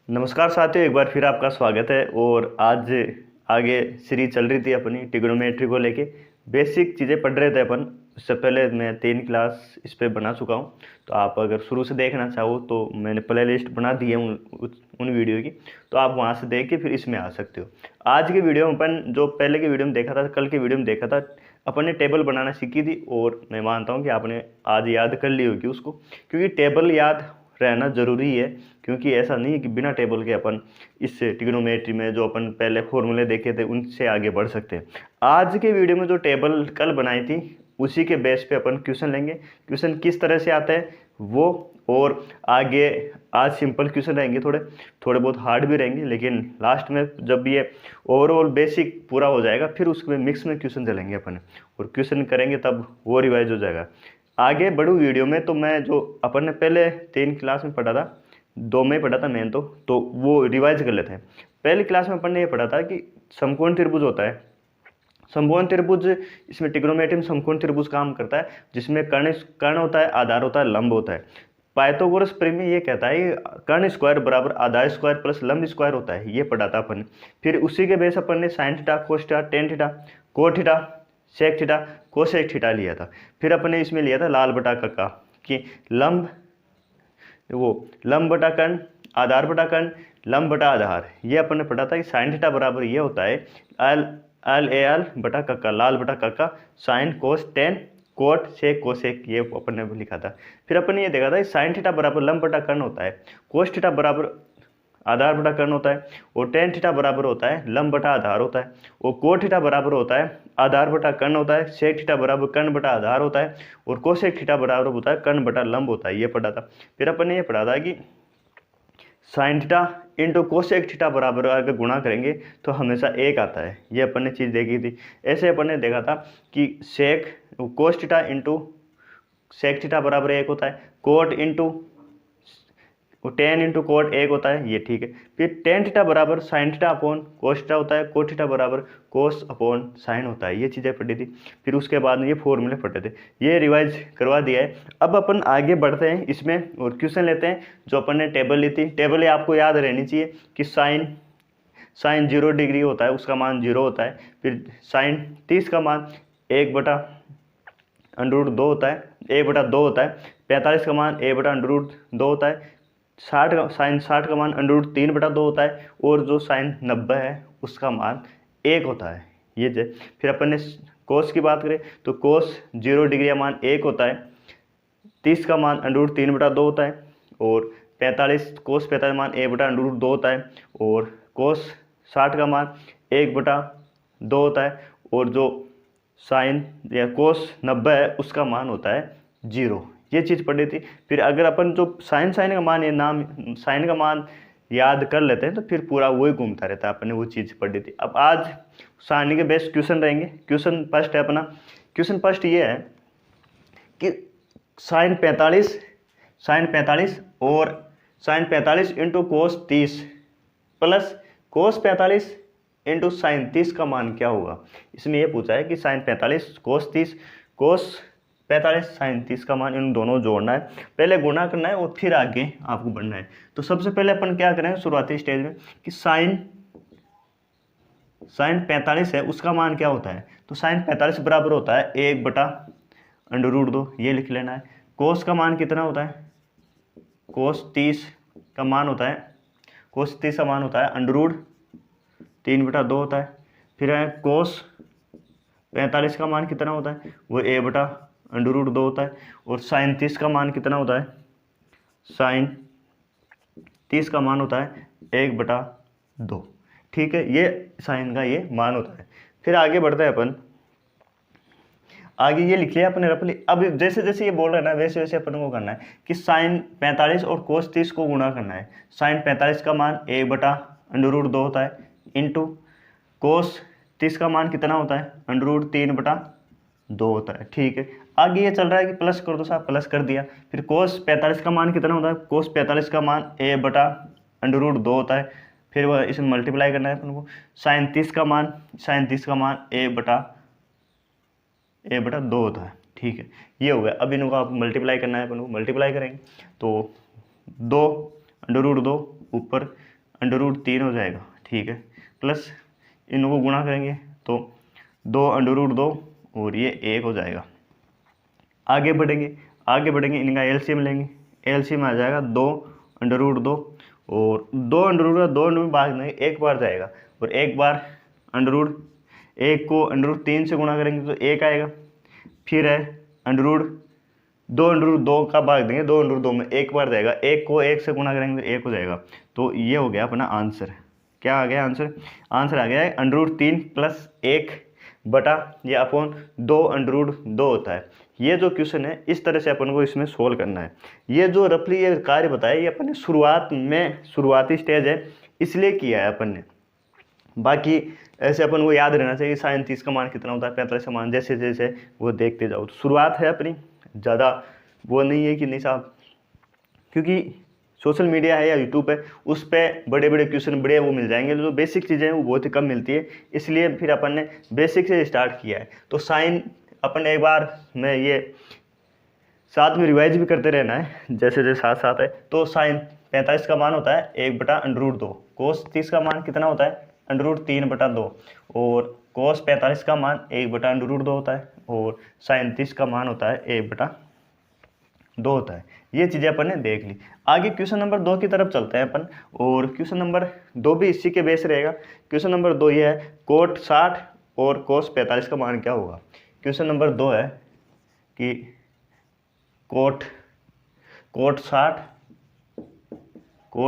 नमस्कार साथियों, एक बार फिर आपका स्वागत है। और आज आगे सीरीज चल रही थी अपनी ट्रिग्नोमेट्री को लेके। बेसिक चीज़ें पढ़ रहे थे अपन। इससे पहले मैं 3 क्लास इस पे बना चुका हूँ, तो आप अगर शुरू से देखना चाहो तो मैंने प्ले लिस्ट बना दी है उन वीडियो की, तो आप वहाँ से देख के फिर इसमें आ सकते हो। आज के वीडियो में अपन जो पहले की वीडियो में देखा था, कल की वीडियो में देखा था, अपन ने टेबल बनाना सीखी थी। और मैं मानता हूँ कि आपने आज याद कर ली होगी उसको, क्योंकि टेबल याद रहना ज़रूरी है। क्योंकि ऐसा नहीं है कि बिना टेबल के अपन इस ट्रिग्नोमेट्री में जो अपन पहले फॉर्मूले देखे थे उनसे आगे बढ़ सकते हैं। आज के वीडियो में जो टेबल कल बनाई थी उसी के बेस पे अपन क्वेश्चन लेंगे। क्वेश्चन किस तरह से आता है वो, और आगे आज सिंपल क्वेश्चन रहेंगे, थोड़े बहुत हार्ड भी रहेंगे, लेकिन लास्ट में जब ये ओवरऑल बेसिक पूरा हो जाएगा फिर उसमें मिक्स में क्वेश्चन चलेंगे अपन, और क्वेश्चन करेंगे तब वो रिवाइज हो जाएगा। आगे बढ़ू वीडियो में तो मैं जो अपन ने पहले 3 क्लास में पढ़ा था, 2 में पढ़ा था मैंने तो वो रिवाइज कर लेते हैं। पहली क्लास में अपन ने ये पढ़ा था कि समकोण त्रिभुज होता है। समकोण त्रिभुज, इसमें ट्रिग्नोमेट्री में समकोण त्रिभुज काम करता है, जिसमें कर्ण होता है, आधार होता है, लंब होता है। पाइथागोरस प्रमेय ये कहता है कि कर्ण स्क्वायर बराबर आधार स्क्वायर प्लस लंब स्क्वायर होता है, ये पढ़ा था अपन। फिर उसी के बेस अपन ने sine theta, cos theta, tan theta, cot theta, sec theta, cosec theta लिया था। फिर अपन ने इसमें लिया था लाल बटा कक्का कि लंब लंब बटा कर्ण, आधार बटा कर्ण, लंब बटा आधार। ये अपन ने पढ़ा था कि साइन थीटा बराबर ये होता है एल एल ए एल बटा कक्का, लाल बटा कक्का, sine cos tan cot sec cosec, ये अपन ने लिखा था। फिर अपन ने ये देखा था कि साइन थीटा बराबर लंब बटा कर्ण होता है, कोस थीटा बराबर आधार बटा कर्ण होता है, और टेन थीटा बराबर होता है लंब बटा आधार होता है, और कोट थीटा बराबर होता है आधार बटा कर्ण होता है, सेक थीटा बराबर कर्ण बटा आधार होता है, और कोसेक थीटा बराबर होता है कर्ण बटा लंब होता है, ये पढ़ा था। फिर अपन ने ये पढ़ा था कि sine theta into cosec theta बराबर अगर गुणा करेंगे तो हमेशा 1 आता है, ये अपन ने चीज़ देखी थी। ऐसे अपन ने देखा था कि sec cos theta into sec theta बराबर 1 होता है, cot into tan into cot 1 होता है, ये ठीक है। फिर टेन थीटा बराबर sine theta upon cos theta होता है, कोट थीटा बराबर कोस अपॉन साइन होता है, ये चीज़ें पढ़ी थी। फिर उसके बाद ये फॉर्मूले पढ़े थे, ये रिवाइज करवा दिया है। अब अपन आगे बढ़ते हैं इसमें और क्वेश्चन लेते हैं। जो अपन ने टेबल ली थी, टेबल ये आपको याद रहनी चाहिए कि साइन 0 डिग्री होता है, उसका मान 0 होता है। फिर साइन 30 का मान 1/√2 होता है, 1/2 होता है। 45 का मान 1/√2 होता है। साइन 60 का मान √3/2 होता है, और जो साइन 90 है उसका मान 1 होता है, ये जे। फिर अपन ने कोस की बात करें तो कोस 0 डिग्री का मान 1 होता है, 30 का मान √3/2 होता है, और 45 का मान 1/√2 होता है, और कोस 60 का मान 1/2 होता है, और जो साइन या कोस 90 है उसका मान होता है 0, ये चीज़ पढ़ी थी। फिर अगर अपन जो साइन का मान, ये नाम साइन का मान याद कर लेते हैं तो फिर पूरा वही घूमता रहता है, अपन ने वो चीज़ पढ़ी थी। अब आज साइन के बेस्ट क्वेश्चन रहेंगे। क्वेश्चन फर्स्ट है अपना, क्वेश्चन फर्स्ट ये है कि साइन 45 और sine 45 into cos 30 plus cos 45 into sine 30 का मान क्या होगा। इसमें यह पूछा है कि साइन 45 कोस 30 कोस 45 साइन 30 का मान, इन दोनों जोड़ना है, पहले गुणा करना है और फिर आगे आपको बढ़ना है। तो सबसे पहले अपन क्या करेंगे शुरुआती स्टेज में कि साइन 45 है उसका मान क्या होता है, तो साइन 45 बराबर होता है 1/√2, ये लिख लेना है। कोस का मान कितना होता है, कोस 30 का मान होता है √3/2 होता है। फिर है कोस 45 का मान कितना होता है, वो a/√2 होता है। और साइन 30 का मान कितना होता है, साइन 30 का मान होता है 1/2, ठीक है। ये साइन का ये मान होता है। फिर आगे बढ़ते हैं अपन, आगे ये लिख लिया अपने रफली। अब जैसे जैसे ये बोल रहा है ना वैसे वैसे अपन को करना है कि साइन 45 और कोस 30 को गुणा करना है। साइन 45 का मान 1/√2 होता है, इंटू कोस 30 का मान कितना होता है, √3/2 होता है, ठीक है। आगे ये चल रहा है कि प्लस कर दो साहब, प्लस कर दिया। फिर कोस 45 का मान कितना होता है, कोस 45 का मान a/√2 होता है। फिर वह इसमें मल्टीप्लाई करना है अपन को। साइन 30 का मान a/2 होता है, ठीक है। ये हो गया। अब इनको आप मल्टीप्लाई करना है अपन को, मल्टीप्लाई करेंगे तो 2/√2 ऊपर √3 हो जाएगा, ठीक है, प्लस इनको गुणा करेंगे तो 2 और ये 1 हो जाएगा। आगे बढ़ेंगे इनका एलसीएम लेंगे, एलसीएम आ जाएगा 2 और 2 में भाग देंगे, एक बार जाएगा और एक बार √1 को √3 से गुणा करेंगे तो 1 आएगा। फिर है √2 का भाग देंगे, 2 में एक बार जाएगा, 1 को 1 से गुणा करेंगे तो 1 हो जाएगा। तो ये हो गया अपना आंसर। क्या आ गया आंसर? आंसर आ गया है √3 + 1 बटा ये अपॉन 2 होता है। ये जो क्वेश्चन है इस तरह से अपन को इसमें सोल्व करना है। ये जो रफली ये कार्य बताया ये अपन ने शुरुआती स्टेज है इसलिए किया है अपन ने। बाकी ऐसे अपन को याद रहना चाहिए sin 30 का मान कितना होता है, 45 का मान, जैसे जैसे वो देखते जाओ। तो शुरुआत है अपनी, ज़्यादा वो नहीं है कि नहीं साहब, क्योंकि सोशल मीडिया है या यूट्यूब है उस पर बड़े बड़े क्वेश्चन बड़े वो मिल जाएंगे, जो बेसिक चीज़ें हैं वो बहुत ही कम मिलती है, इसलिए फिर अपन ने बेसिक से स्टार्ट किया है। तो साइन अपन एक बार में ये साथ में रिवाइज भी करते रहना है, जैसे जैसे साथ साथ है। तो साइन 45 का मान होता है 1/√2, कोस 30 का मान कितना होता है √3/2 और कोस 45 का मान 1/√2 होता है और साइन 30 का मान होता है 1/2 होता है। ये चीज़ें अपन ने देख ली। आगे क्वेश्चन नंबर 2 की तरफ चलते हैं अपन, और क्वेश्चन नंबर 2 भी इसी के बेस रहेगा। क्वेश्चन नंबर 2 ये है कोट 60 और कोस 45 का मान क्या होगा। क्वेश्चन नंबर 2 है कि कोट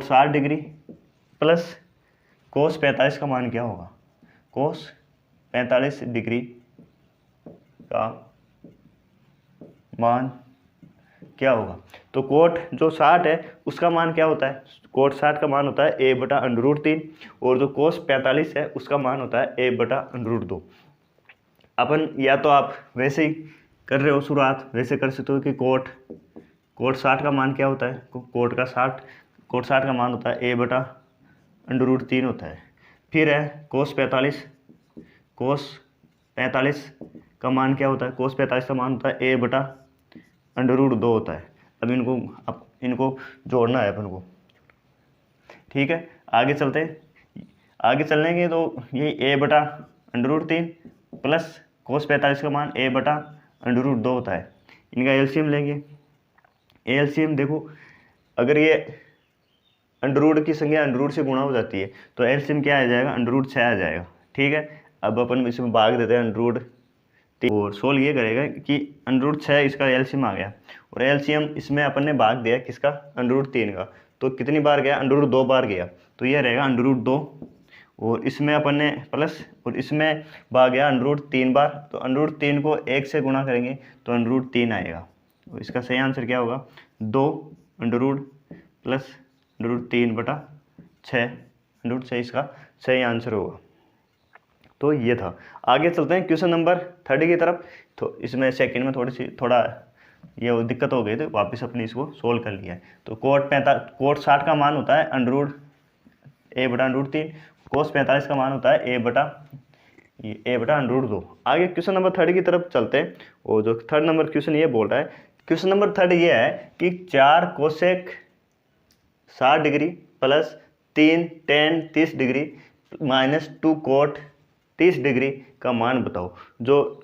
60 डिग्री प्लस कोस 45 का मान क्या होगा। कोस 45 डिग्री का मान क्या होगा। तो कोट जो 60 है उसका मान क्या होता है, कोट 60 का मान होता है 1/√3 और जो कोस 45 है उसका मान होता है 1/√2। अपन या तो आप वैसे ही कर रहे हो शुरुआत, वैसे कर सकते हो कि कोट 60 का मान क्या होता है, कोट 60 का मान होता है 1/√3 होता है। फिर है कोस 45 का मान क्या होता है, कोस 45 का मान होता है 1/√2 होता है। अब इनको जोड़ना है अपन को, ठीक है। आगे चलेंगे तो ये 1/√3 प्लस कोस 45 का मान 1/√2 होता है। इनका एलसीएम लेंगे, एलसीएम देखो अगर ये अंडर की संख्या अंडर से गुणा हो जाती है तो एलसीएम क्या आ जाएगा, √6 आ जाएगा, ठीक है। अब अपन इसमें भाग देते हैं √3 और सोल्व ये करेगा कि √6 इसका एलसीएम आ गया और एलसीएम इसमें अपन ने भाग दिया किसका, √3 का, तो कितनी बार गया, √2 बार गया, तो ये रहेगा √2 और इसमें अपन ने प्लस और इसमें भाग गया √3 बार, तो √3 को 1 से गुणा करेंगे तो √3 आएगा। तो इसका सही आंसर क्या होगा, 2 प्लस √3/6, √6 इसका सही आंसर होगा। तो ये था। आगे चलते हैं क्वेश्चन नंबर 3 की तरफ। तो इसमें सेकंड में थोड़ा ये दिक्कत हो गई तो वापस अपने इसको सोल्व कर लिया है। तो कोट 60 का मान होता है a/√3, कोस 45 का मान होता है a/√2। आगे क्वेश्चन नंबर 3 की तरफ चलते हैं और जो थर्ड नंबर क्वेश्चन ये बोल रहा है, क्वेश्चन नंबर 3 ये है कि 4 cosec 60 degree plus 3 tan 30 degree minus 2 cot 30 degree का मान बताओ। जो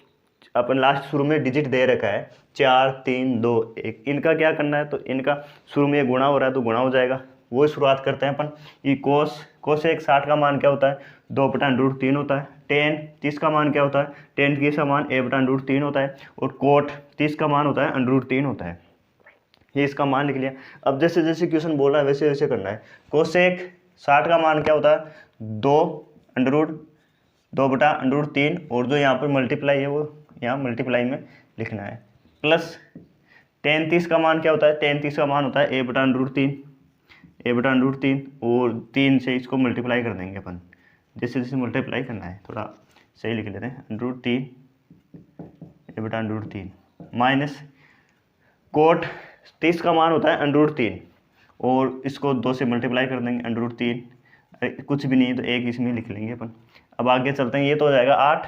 अपन लास्ट शुरू में डिजिट दे रखा है 4 3 2 1, इनका क्या करना है, तो इनका शुरू में गुणा हो रहा है तो गुणा हो जाएगा। वो शुरुआत करते हैं अपन। ये कोसेक 60 का मान क्या होता है, 2/√3 होता है। tan 30 का मान क्या होता है, tan 30 का मान a/√3 होता है और कोट 30 का मान होता है √3 होता है। ये इसका मान लिख लिया। अब जैसे जैसे क्वेश्चन बोल रहा है वैसे वैसे करना है। कोसेक 60 का मान क्या होता है, 2/√3 और जो यहाँ पर मल्टीप्लाई है वो यहाँ मल्टीप्लाई में लिखना है, प्लस tan 30 का मान क्या होता है, tan 30 का मान होता है a/√3 और 3 से इसको मल्टीप्लाई कर देंगे अपन। जैसे जैसे मल्टीप्लाई करना है थोड़ा सही लिख लेते हैं, √3 a/√3 माइनस कोट 30 का मान होता है √3 और इसको 2 से मल्टीप्लाई कर देंगे, √3 कुछ भी नहीं तो 1 इसमें लिख लेंगे अपन। अब आगे चलते हैं, ये तो हो जाएगा 8,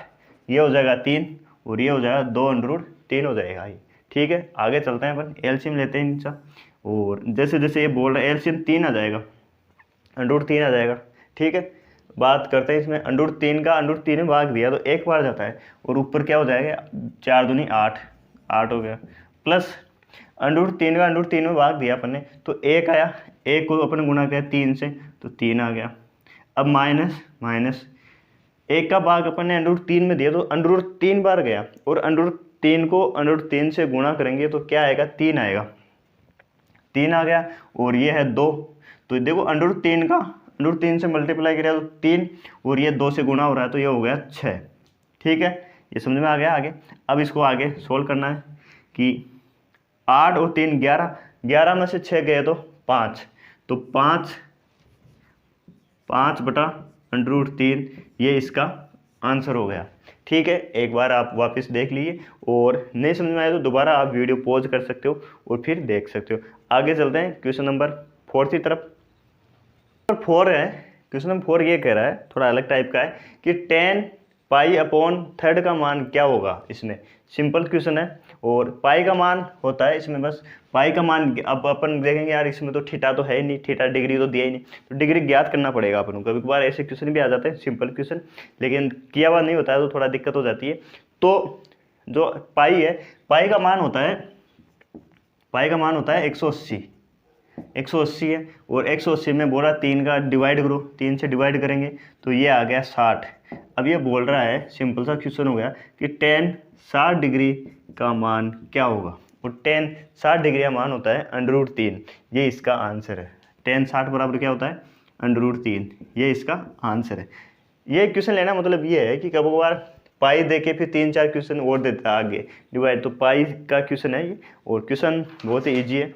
ये हो जाएगा 3 और ये हो जाएगा 2/√3 हो जाएगा ये, ठीक है। आगे चलते हैं अपन, एलसीएम लेते हैं इनका और जैसे जैसे ये बोल रहा है एलसीएम 3 आ जाएगा, √3 आ जाएगा। ठीक है, बात करते हैं इसमें √3 का √3 में भाग दिया तो 1 बार जाता है, और ऊपर क्या हो जाएगा 4 दूनी 8, 8 हो गया, प्लस √3 का √3 में भाग दिया अपन ने तो 1 आया, 1 को अपन गुणा किया 3 से तो 3 आ गया। अब माइनस माइनस 1 का भाग अपन ने √3 में दिया तो √3 बार गया, और √3 को √3 से गुणा करेंगे तो क्या आएगा 3 आएगा, 3 आ गया, और ये है 2, तो देखो √3 का √3 से मल्टीप्लाई किया तो 3, और ये 2 से गुणा हो रहा है तो ये हो गया 6। ठीक है, ये समझ में आ गया। आगे अब इसको आगे सोल्व करना है कि 8 और 3 11, 11 में से 6 गए तो 5, तो 5 बटा √3 ये इसका आंसर हो गया। ठीक है, एक बार आप वापस देख लीजिए, और नहीं समझ में आए तो दोबारा आप वीडियो पॉज कर सकते हो और फिर देख सकते हो। आगे चलते हैं क्वेश्चन नंबर 4 की तरफ। 4 है, क्वेश्चन नंबर 4 ये कह रहा है, थोड़ा अलग टाइप का है कि 10 पाई अपॉन थर्ड का मान क्या होगा। इसमें सिंपल क्वेश्चन है, और पाई का मान होता है इसमें, बस पाई का मान। अब अपन देखेंगे यार इसमें तो थीटा तो है ही नहीं, थीटा डिग्री तो दिया ही नहीं, तो डिग्री ज्ञात करना पड़ेगा अपन को। कभी कभार ऐसे क्वेश्चन भी आ जाते हैं सिंपल क्वेश्चन, लेकिन किया हुआ नहीं होता है तो थोड़ा दिक्कत हो जाती है। तो जो पाई है, पाई का मान होता है 180, 180 है, और 180 में बोला 3 का डिवाइड करो, 3 से डिवाइड करेंगे तो ये आ गया 60। अब ये बोल रहा है, सिंपल सा क्वेश्चन हो गया कि 10 60 डिग्री का मान क्या होगा, और 10 60 डिग्री का मान होता है √3, ये इसका आंसर है। 10 60 बराबर क्या होता है √3, ये इसका आंसर है। ये क्वेश्चन लेना मतलब ये है कि कभी कभार पाई दे के फिर 3-4 क्वेश्चन और देता है आगे डिवाइड, तो पाई का क्वेश्चन है ये, और क्वेश्चन बहुत ही ईजी है,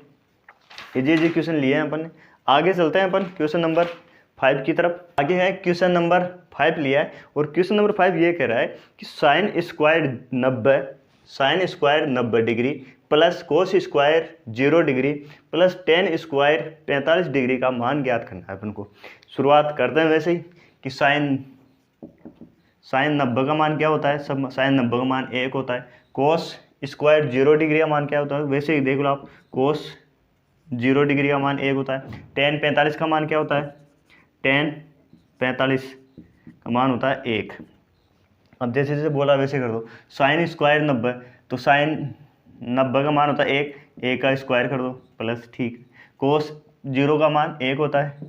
इजी क्वेश्चन लिए हैं अपन ने। आगे चलते हैं अपन क्वेश्चन नंबर 5 की तरफ। आगे है क्वेश्चन नंबर 5 लिया है, और क्वेश्चन नंबर 5 ये कह रहा है कि sine square 90 degree plus cos square 0 degree plus ten square 45 degree का मान ज्ञात करना है अपन को। शुरुआत करते हैं वैसे ही कि साइन 90 का मान क्या होता है, सब साइन 90 का मान 1 होता है। कोस स्क्वायर 0 डिग्री का मान क्या होता है, वैसे ही देख लो आप, कोस 0 डिग्री का मान 1 होता है। टेन 45 का मान क्या होता है, टेन 45 का मान होता है 1। अब जैसे जैसे बोला वैसे कर दो। साइन स्क्वायर 90, तो साइन 90 का मान होता है 1, 1 का स्क्वायर कर दो प्लस, ठीक। कोस 0 का मान 1 होता है,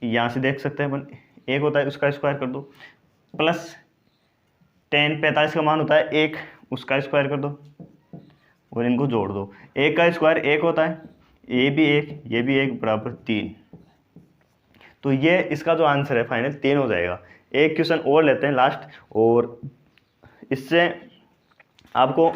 यहाँ से देख सकते हैं अपन 1 होता है, उसका स्क्वायर कर दो, प्लस टेन 45 का मान होता है 1, उसका स्क्वायर कर दो, और इनको जोड़ दो। 1 का स्क्वायर 1 होता है, ये भी 1 ये भी 1 बराबर 3। तो ये इसका जो आंसर है फाइनल 3 हो जाएगा। एक क्वेश्चन और लेते हैं लास्ट, और इससे आपको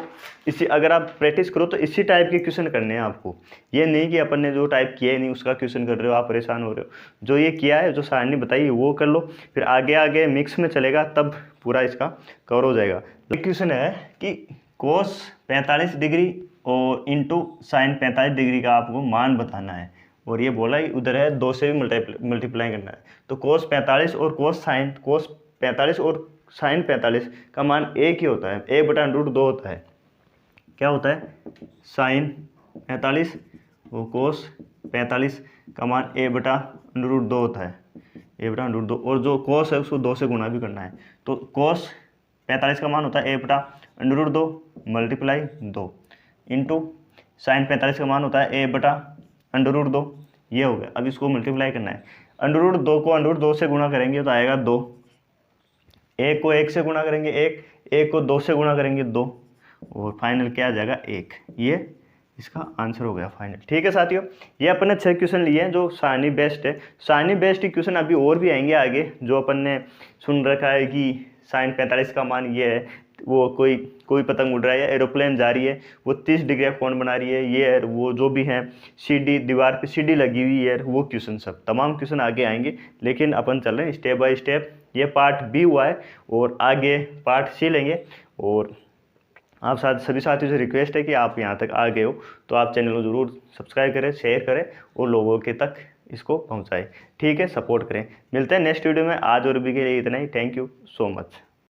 इसी अगर आप प्रैक्टिस करो तो इसी टाइप के क्वेश्चन करने हैं आपको। ये नहीं कि अपन ने जो टाइप किया है नहीं उसका क्वेश्चन कर रहे हो, आप परेशान हो रहे हो। जो ये किया है, जो सारणी बताई वो कर लो, फिर आगे आगे मिक्स में चलेगा तब पूरा इसका कवर हो जाएगा। तो क्वेश्चन है कि कोस 45 डिग्री और इंटू साइन 45 डिग्री का आपको मान बताना है, और ये बोला ही उधर है 2 से भी मल्टीप्लाई करना है। तो कोस 45 और कोस 45 और साइन 45 का मान एक ही होता है, a/√2 होता है। क्या होता है, साइन 45 और कोस 45 का मान a/√2 होता है, a/√2, और जो कोस है उसको 2 से गुणा भी करना है। तो कोस 45 का मान होता है a/√2 मल्टीप्लाई 2 इंटू साइन 45 का मान होता है a/√2, ये हो गया। अब इसको मल्टीप्लाई करना है, √2 को √2 से गुणा करेंगे तो आएगा 2, 1 को 1 से गुणा करेंगे 1, 1 को 2 से गुणा करेंगे 2, और फाइनल क्या आ जाएगा 1। ये इसका आंसर हो गया फाइनल। ठीक है साथियों, ये अपन ने 6 क्वेश्चन लिए हैं जो सारणी बेस्ड है। सारणी बेस्ड क्वेश्चन अभी और भी आएंगे आगे, जो अपन ने सुन रखा है कि साइन 45 का मान ये है, वो कोई पतंग उड़ रहा है या एरोप्लेन जा रही है, वो 30 डिग्री का कोण बना रही है, ये है वो जो भी है, सीढ़ी दीवार पे सीढ़ी लगी हुई है, वो क्वेश्चन सब तमाम क्वेश्चन आगे आएंगे। लेकिन अपन चल रहे हैं स्टेप बाय स्टेप। ये पार्ट बी हुआ है और आगे पार्ट सी लेंगे। और आप सभी साथियों से रिक्वेस्ट है कि आप यहाँ तक आ गए हो तो आप चैनल को ज़रूर सब्सक्राइब करें, शेयर करें और लोगों के तक इसको पहुँचाएं। ठीक है, सपोर्ट करें। मिलते हैं नेक्स्ट वीडियो में। आज और भी के लिए इतना ही। Thank you so much.